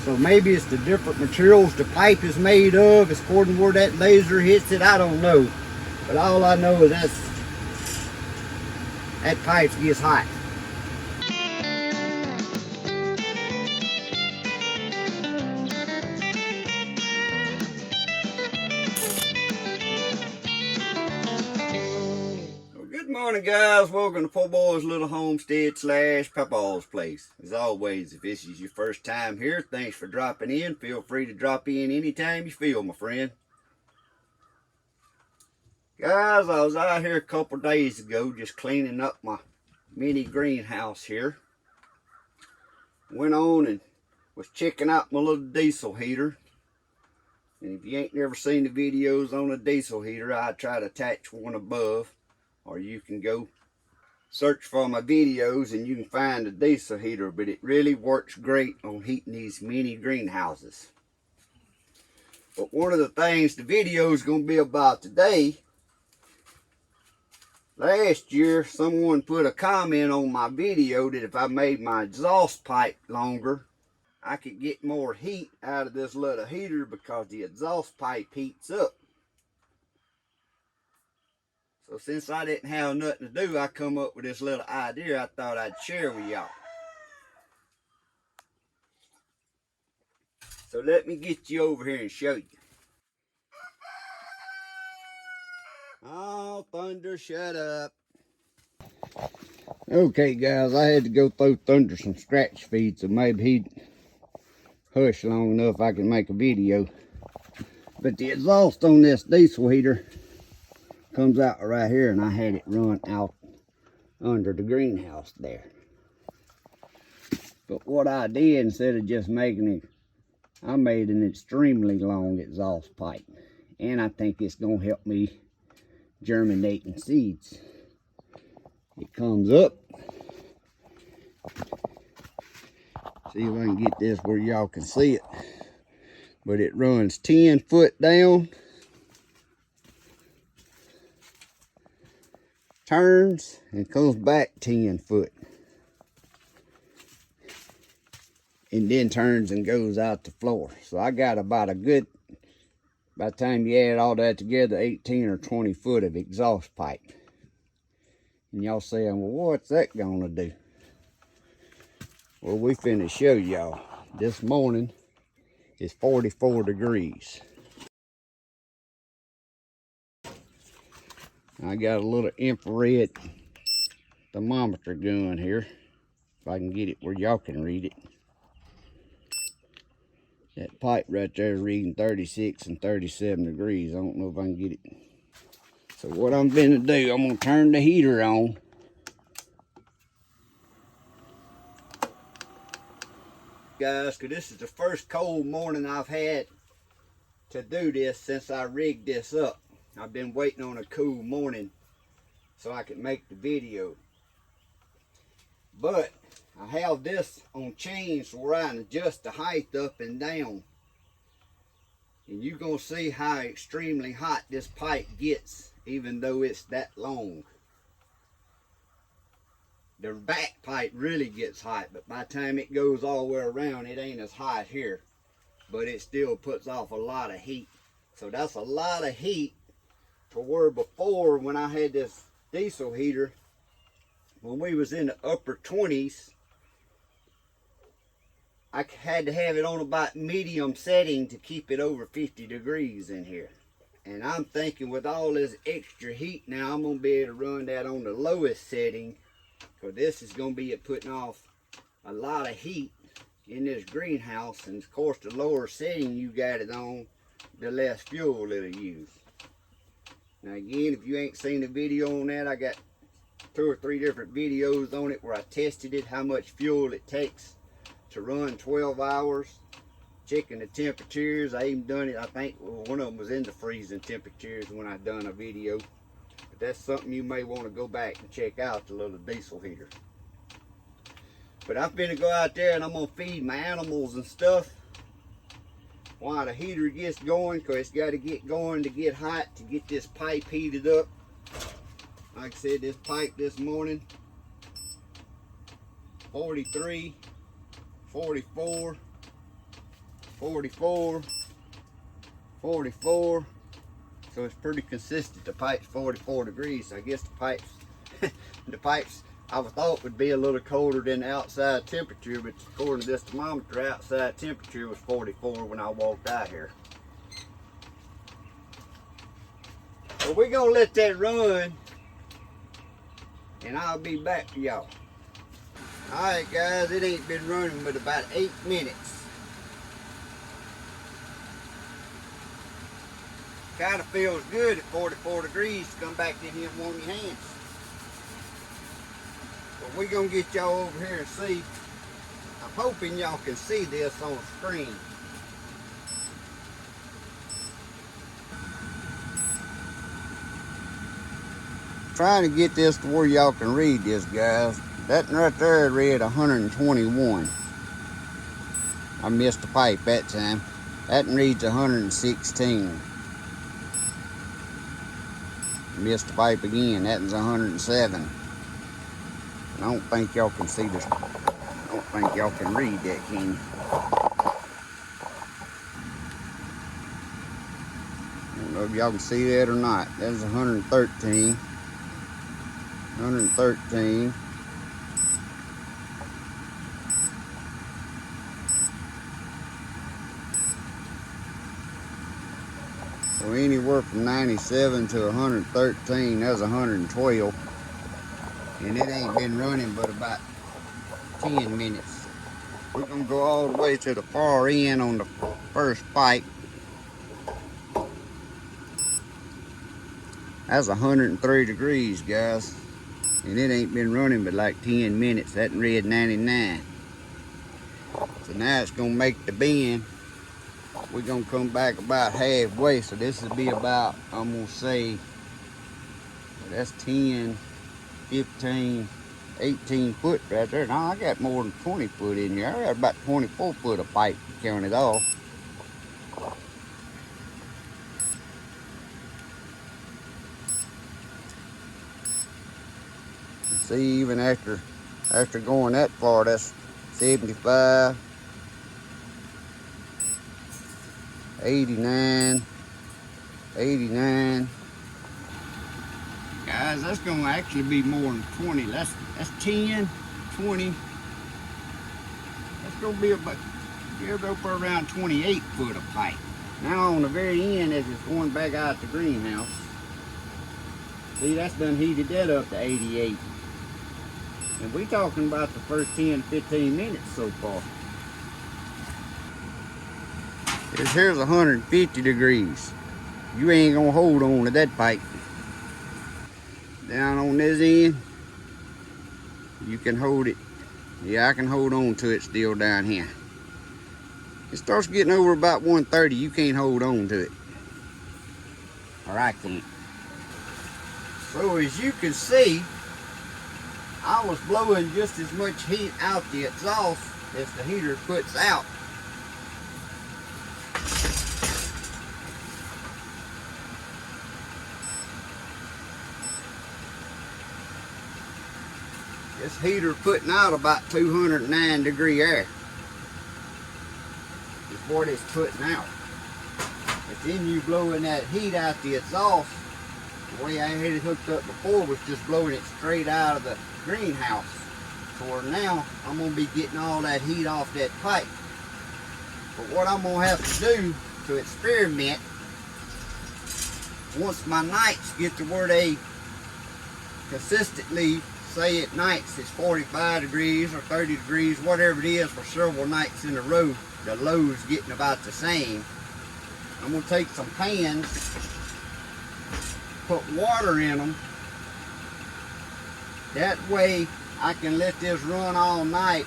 So maybe it's the different materials the pipe is made of, it's according to where that laser hits it, I don't know. But all I know is that pipe gets hot. Good morning, guys. Welcome to Poorboys Little Homestead / Papaw's place. As always, if this is your first time here, thanks for dropping in. Feel free to drop in anytime you feel, my friend. Guys, I was out here a couple days ago just cleaning up my mini greenhouse here. Went on and was checking out my little diesel heater. And if you ain't never seen the videos on a diesel heater, I try to attach one above. Or you can go search for my videos and you can find a diesel heater, but it really works great on heating these mini greenhouses. But one of the things the video is going to be about today, last year someone put a comment on my video that if I made my exhaust pipe longer, I could get more heat out of this little heater because the exhaust pipe heats up. So since I didn't have nothing to do, I come up with this little idea I thought I'd share with y'all. So let me get you over here and show you. Oh, Thunder, shut up. Okay, guys, I had to go throw Thunder some scratch feed, so maybe he'd hush long enough I can make a video. But the exhaust on this diesel heater comes out right here, and I had it run out under the greenhouse there. But what I did, instead of just making it, I made an extremely long exhaust pipe, and I think it's gonna help me germinating seeds. It comes up. See if I can get this where y'all can see it. But it runs 10 foot down, turns, and comes back 10 foot. And then turns and goes out the floor. So I got about a good, by the time you add all that together, 18 or 20 foot of exhaust pipe. And y'all saying, well, what's that gonna do? Well, we finna show y'all. This morning is 44 degrees. I got a little infrared thermometer gun here. If I can get it where y'all can read it. That pipe right there is reading 36 and 37 degrees. I don't know if I can get it. So what I'm gonna do, I'm gonna turn the heater on. Guys, because this is the first cold morning I've had to do this since I rigged this up. I've been waiting on a cool morning so I could make the video. But I have this on chains where I can adjust the height up and down. And you're going to see how extremely hot this pipe gets, even though it's that long. The back pipe really gets hot, but by the time it goes all the way around, it ain't as hot here. But it still puts off a lot of heat. So that's a lot of heat for where before, when I had this diesel heater, when we was in the upper 20s, I had to have it on about medium setting to keep it over 50 degrees in here. And I'm thinking with all this extra heat now, I'm going to be able to run that on the lowest setting, because this is going to be putting off a lot of heat in this greenhouse. And of course, the lower setting you got it on, the less fuel it'll use. Now again, if you ain't seen the video on that, I got 2 or 3 different videos on it where I tested it, how much fuel it takes to run 12 hours, checking the temperatures. I even done it, I think one of them was in the freezing temperatures when I done a video. But that's something you may want to go back and check out, the little diesel heater. But I'm finna go out there and I'm gonna feed my animals and stuff while the heater gets going, because it's got to get going to get hot to get this pipe heated up. Like I said, this pipe this morning, 43, 44, 44, 44. So it's pretty consistent. The pipe's 44 degrees. So I guess the pipes I would thought would be a little colder than the outside temperature, but according to this thermometer, outside temperature was 44 when I walked out here. So we're gonna let that run, and I'll be back to y'all. All right, guys, it ain't been running but about 8 minutes. Kind of feels good at 44 degrees to come back in here and warm your hands. But we're gonna get y'all over here and see. I'm hoping y'all can see this on the screen. Trying to get this to where y'all can read this, guys. That right there read 121. I missed the pipe that time. That reads 116. Missed the pipe again. That was 107. I don't think y'all can see this. I don't think y'all can read that, can you? I don't know if y'all can see that or not. That was 113. 113. So anywhere from 97 to 113, that's 112. And it ain't been running but about 10 minutes. We're gonna go all the way to the far end on the first pipe. That's 103 degrees, guys. And it ain't been running but like 10 minutes. That read 99. So now it's gonna make the bend. We're gonna come back about halfway. So this will be about, I'm gonna say, that's 10, 15, 18 foot right there. Now I got more than 20 foot in here. I got about 24 foot of pipe to count it off. See, even after going that far, that's 75, 89, 89. Guys, that's gonna actually be more than 20. That's 10, 20. That's gonna be about, you'll go for around 28 foot of pipe. Now on the very end, as it's going back out the greenhouse, see, that's done heated that up to 88. And we talking about the first 10 to 15 minutes so far. Here's 150 degrees. You ain't gonna hold on to that pipe. Down on this end, you can hold it. Yeah, I can hold on to it still down here. It starts getting over about 130, you can't hold on to it. Or I can't. So as you can see, I was blowing just as much heat out the exhaust as the heater puts out. This heater putting out about 209 degree air. Is what it's putting out. But then you blowing that heat out the exhaust. The way I had it hooked up before was just blowing it straight out of the greenhouse. So now I'm going to be getting all that heat off that pipe. But what I'm going to have to do to experiment, once my nights get to where they consistently, say at nights it's 45 degrees or 30 degrees, whatever it is, for several nights in a row, the low's getting about the same. I'm going to take some pans, put water in them. That way I can let this run all night,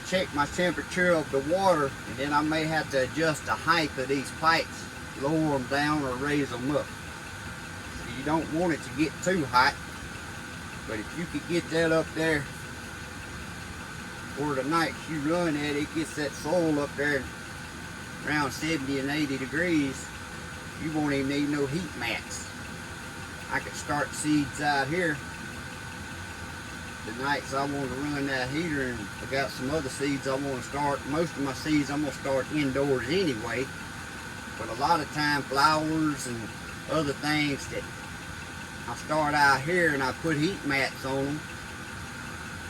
check my temperature of the water, and then I may have to adjust the height of these pipes, lower them down or raise them up. So you don't want it to get too hot, but if you could get that up there where the nights you run at, it gets that soil up there around 70 and 80 degrees, you won't even need no heat mats. I could start seeds out here the nights I want to run that heater, and I got some other seeds I want to start. Most of my seeds I'm going to start indoors anyway, but a lot of time flowers and other things that I start out here and I put heat mats on them.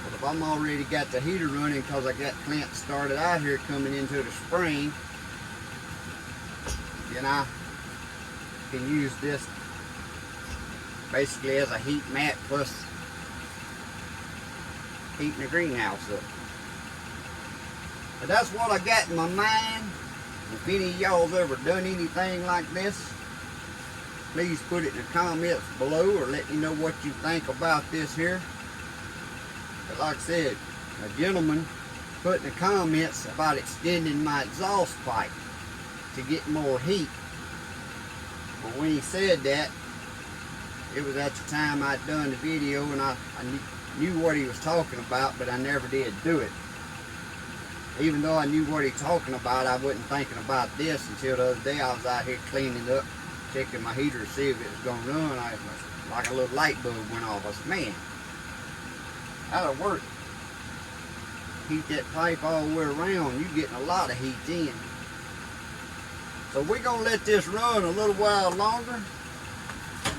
But if I'm already got the heater running because I got plants started out here coming into the spring, then I can use this basically as a heat mat plus heating the greenhouse up. But that's what I got in my mind. If any of y'all's ever done anything like this, please put it in the comments below or let me know what you think about this here. But like I said, a gentleman put in the comments about extending my exhaust pipe to get more heat. But when he said that, it was at the time I'd done the video and I knew what he was talking about, but I never did do it. Even though I knew what he was talking about, I wasn't thinking about this until the other day. I was out here cleaning up, checking my heater to see if it was going to run. Like a little light bulb went off. I said, man, that'll work. Heat that pipe all the way around, you're getting a lot of heat in. So we're going to let this run a little while longer.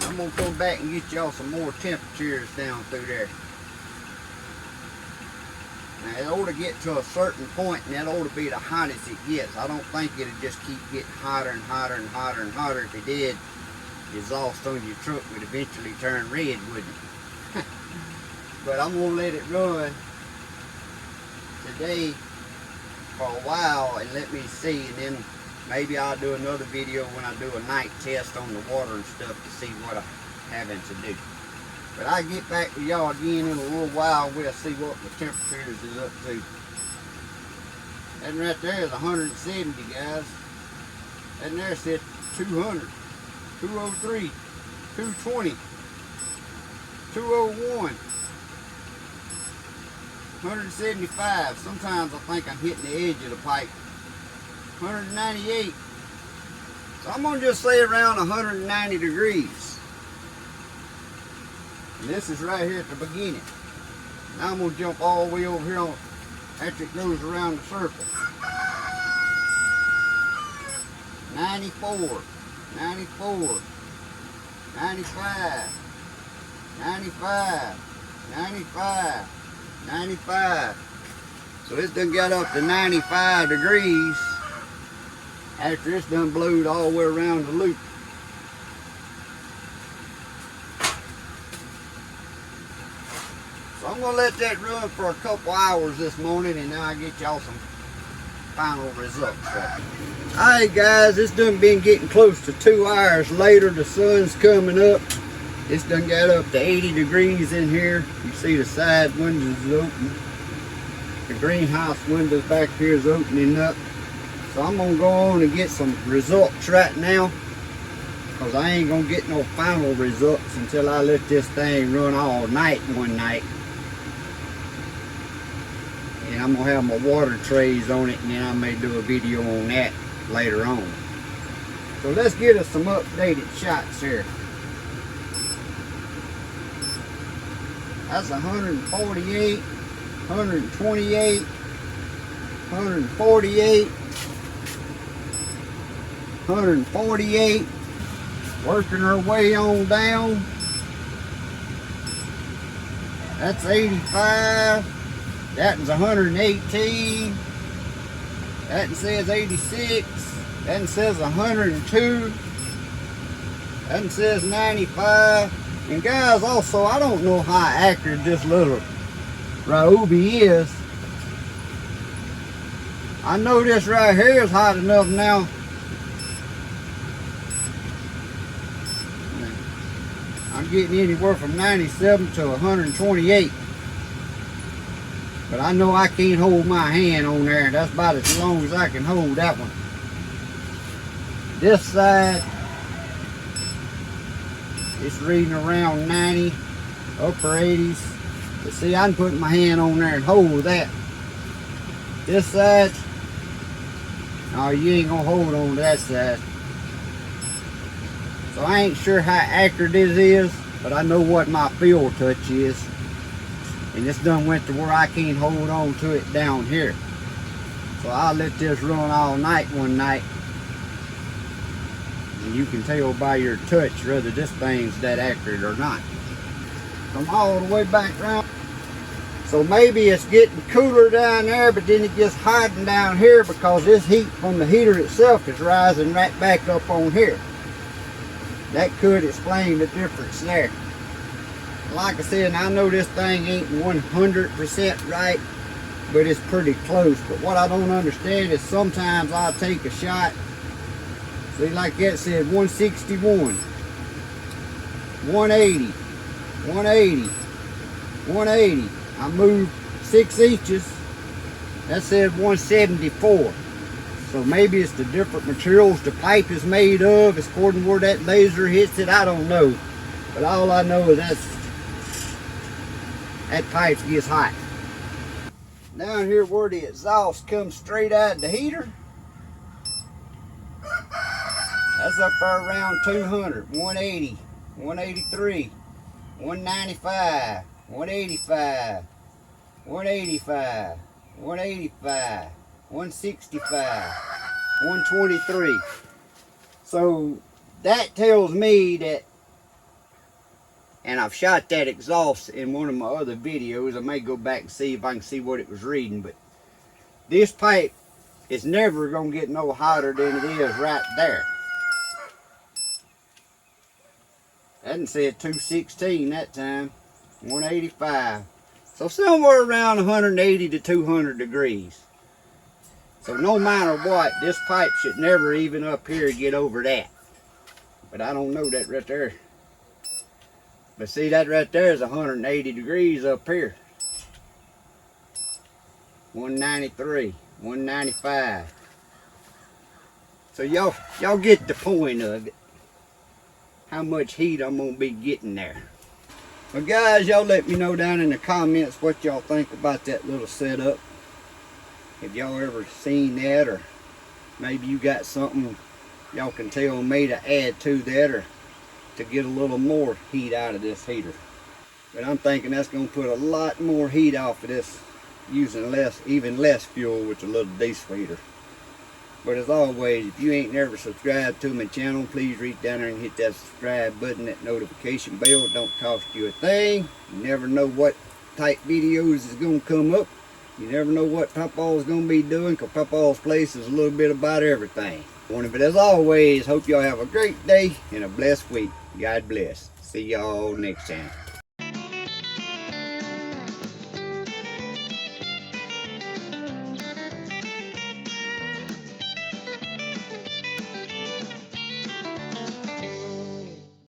I'm going to come back and get y'all some more temperatures down through there. Now it ought to get to a certain point, and that ought to be the hottest it gets. I don't think it'll just keep getting hotter and hotter and hotter and hotter. If it did, the exhaust on your truck would eventually turn red, wouldn't it? But I'm going to let it run today for a while and let me see, and then maybe I'll do another video when I do a night test on the water and stuff to see what I'm having to do. But I'll get back to y'all again in a little while. We'll see what the temperatures is up to. That right there is 170, guys. That there said 200, 203, 220, 201, 175. Sometimes I think I'm hitting the edge of the pipe. 198. So I'm going to just say around 190 degrees. And this is right here at the beginning. Now I'm going to jump all the way over here on after it goes around the circle. 94, 94, 95, 95, 95, 95. So it's done got up to 95 degrees after it's done blowed all the way around the loop. So I'm going to let that run for a couple hours this morning, and then I'll get y'all some final results. Alright guys, it's done been getting close to 2 hours later. The sun's coming up. It's done got up to 80 degrees in here. You see the side windows is open. The greenhouse windows back here is opening up. So I'm going to go on and get some results right now, because I ain't going to get no final results until I let this thing run all night one night. And I'm going to have my water trays on it, and then I may do a video on that later on. So let's get us some updated shots here. That's 148, 128, 148, 148. Working our way on down. That's 85. That is 118. That says 86. That says 102. That says 95. And guys, also, I don't know how accurate this little Ryobi is. I know this right here is hot enough now. I'm getting anywhere from 97 to 128. But I know I can't hold my hand on there. That's about as long as I can hold that one. This side, it's reading around 90, upper 80s. But see, I'm putting my hand on there and hold that. This side, no, you ain't gonna hold on to that side. So I ain't sure how accurate this is, but I know what my feel touch is. and it's done went to where I can't hold on to it down here. So I'll let this run all night one night, and you can tell by your touch whether this thing's that accurate or not. Come all the way back around. So maybe it's getting cooler down there, but then it gets hotter down here because this heat from the heater itself is rising right back up on here. That could explain the difference there. Like I said, I know this thing ain't 100% right, but it's pretty close. But what I don't understand is sometimes I'll take a shot. See, like that said 161, 180, 180, 180. I moved 6 inches. That said 174. So maybe it's the different materials the pipe is made of, it's according to where that laser hits it. I don't know. But all I know is that pipe gets hot. Down here where the exhaust comes straight out of the heater, that's up there around 200, 180, 183, 195, 185, 185, 185, 165, 123. So that tells me that, and I've shot that exhaust in one of my other videos. I may go back and see if I can see what it was reading, but this pipe is never going to get no hotter than it is right there. That done said 216 that time, 185. So somewhere around 180 to 200 degrees. So no matter what, this pipe should never even up here get over that. But I don't know that right there. But see, that right there is 180 degrees up here. 193, 195. So y'all get the point of it. How much heat I'm gonna be getting there. Well guys, y'all let me know down in the comments what y'all think about that little setup. Have y'all ever seen that, or maybe you got something y'all can tell me to add to that, or to get a little more heat out of this heater. But I'm thinking that's going to put a lot more heat off of this using even less fuel with a little diesel heater. But as always, if you ain't never subscribed to my channel, please reach down there and hit that subscribe button, that notification bell. It don't cost you a thing. You never know what type videos is going to come up. You never know what Papaw is going to be doing, because Papaw's place is a little bit about everything. But as always, hope y'all have a great day and a blessed week. God bless. See y'all next time.